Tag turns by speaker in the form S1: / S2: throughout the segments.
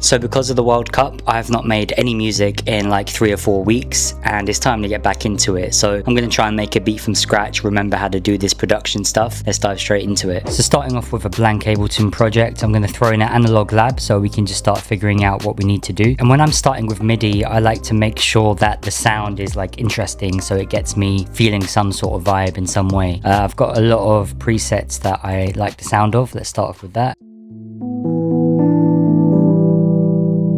S1: So because of the World Cup, I have not made any music in like 3 or 4 weeks, and it's time to get back into it. So I'm going to try and make a beat from scratch, remember how to do this production stuff. Let's dive straight into it. So starting off with a blank Ableton project, I'm going to throw in an analog lab so we can just start figuring out what we need to do. And when I'm starting with MIDI, I like to make sure that the sound is like interesting, so it gets me feeling some sort of vibe in some way. I've got a lot of presets that I like the sound of. Let's start off with that.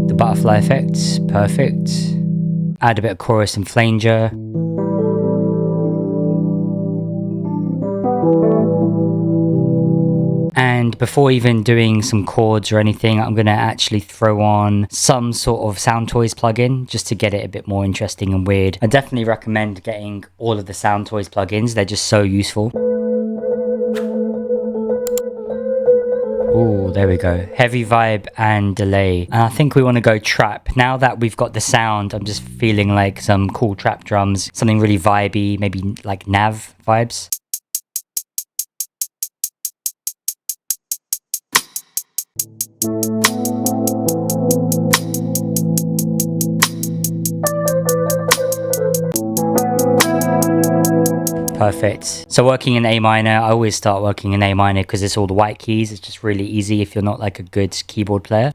S1: The butterfly effect, perfect. Add a bit of chorus and flanger. And before even doing some chords or anything, I'm going to actually throw on some sort of Sound Toys plugin just to get it a bit more interesting and weird. I definitely recommend getting all of the Sound Toys plugins. They're just so useful. Oh, there we go. Heavy vibe and delay. And I think we want to go trap. Now that we've got the sound, I'm just feeling like some cool trap drums, something really vibey, maybe like Nav vibes. Perfect. So working in A minor, I always start working in A minor because it's all the white keys. It's just really easy if you're not like a good keyboard player.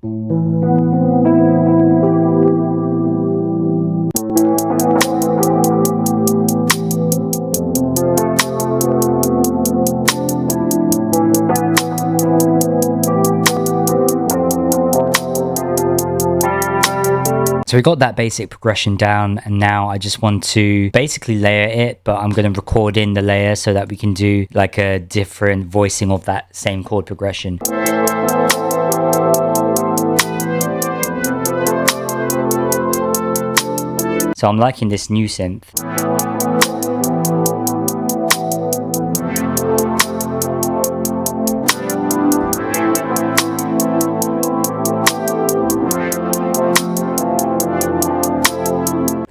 S1: So we got that basic progression down, and now I just want to basically layer it, but I'm going to record in the layer so that we can do like a different voicing of that same chord progression. So I'm liking this new synth.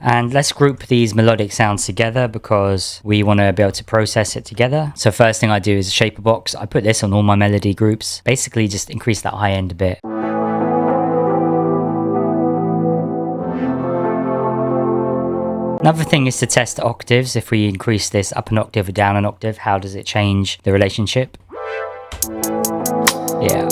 S1: And let's group these melodic sounds together because we want to be able to process it together. So first thing I do is a shaper box. I put this on all my melody groups. Basically just increase that high end a bit. Another thing is to test octaves. If we increase this up an octave or down an octave, how does it change the relationship? Yeah.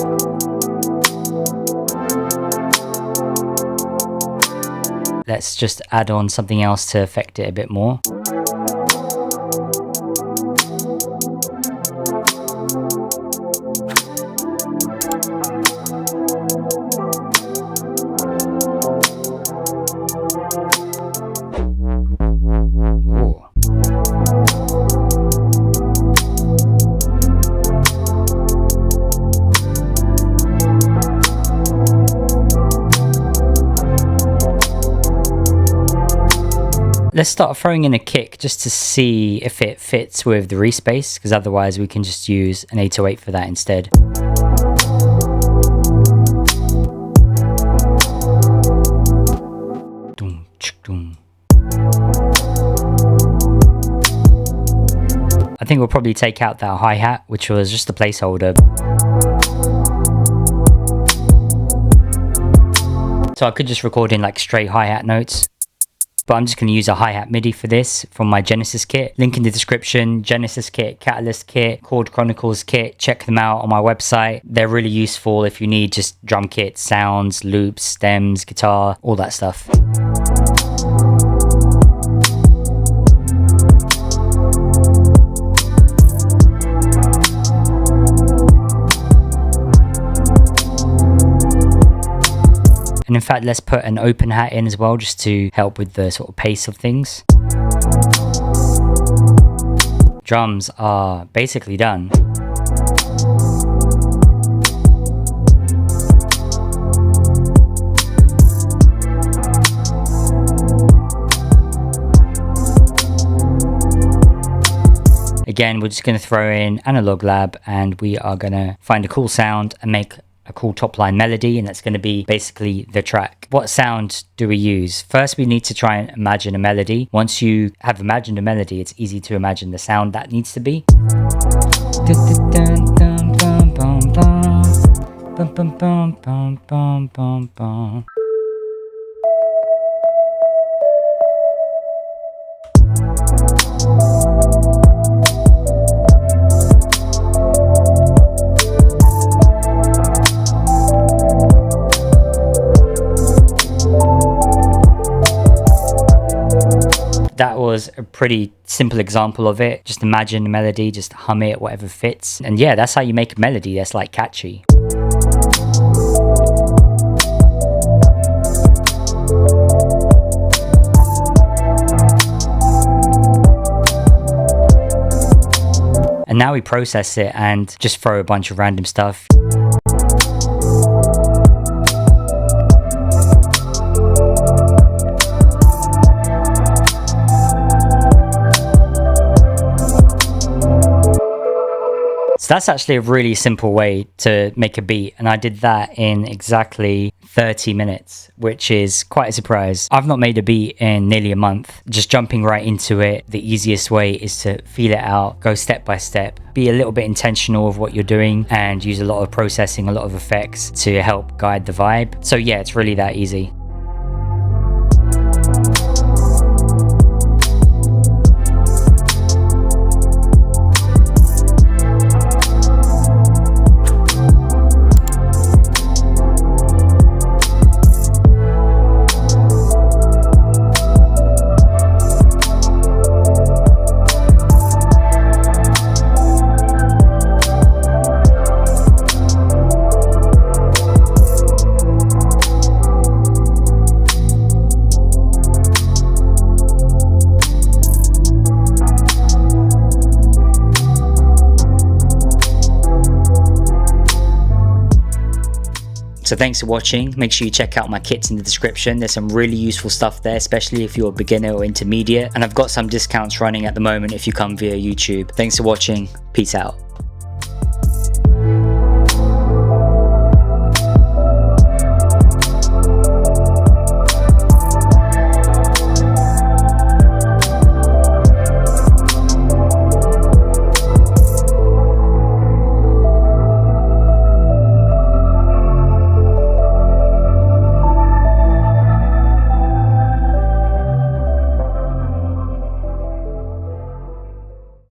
S1: Let's just add on something else to affect it a bit more. Let's start throwing in a kick just to see if it fits with the respace, because otherwise we can just use an 808 for that instead. I think we'll probably take out that hi-hat, which was just a placeholder. So I could just record in like straight hi-hat notes. But I'm just going to use a hi-hat MIDI for this from my Genesis kit. Link in the description, Genesis kit, Catalyst kit, Chord Chronicles kit. Check them out on my website. They're really useful if you need just drum kits, sounds, loops, stems, guitar, all that stuff. And in fact, let's put an open hat in as well, just to help with the sort of pace of things. Drums are basically done. Again, we're just going to throw in Analog Lab and we are going to find a cool sound and make a cool top line melody, and that's going to be basically the track. What sound do we use? First, we need to try and imagine a melody. Once you have imagined a melody, it's easy to imagine the sound that needs to be. Bum, bum, bum, bum, bum, bum, bum. That was a pretty simple example of it. Just imagine a melody, just hum it, whatever fits. And yeah, that's how you make a melody that's like catchy. And now we process it and just throw a bunch of random stuff. So that's actually a really simple way to make a beat, and I did that in exactly 30 minutes, which is quite a surprise. I've not made a beat in nearly a month. Just jumping right into it, the easiest way is to feel it out, go step by step, be a little bit intentional of what you're doing, and use a lot of processing, a lot of effects to help guide the vibe. So yeah, it's really that easy. So thanks for watching. Make sure you check out my kits in the description. There's some really useful stuff there, especially if you're a beginner or intermediate. And I've got some discounts running at the moment if you come via YouTube. Thanks for watching. Peace out.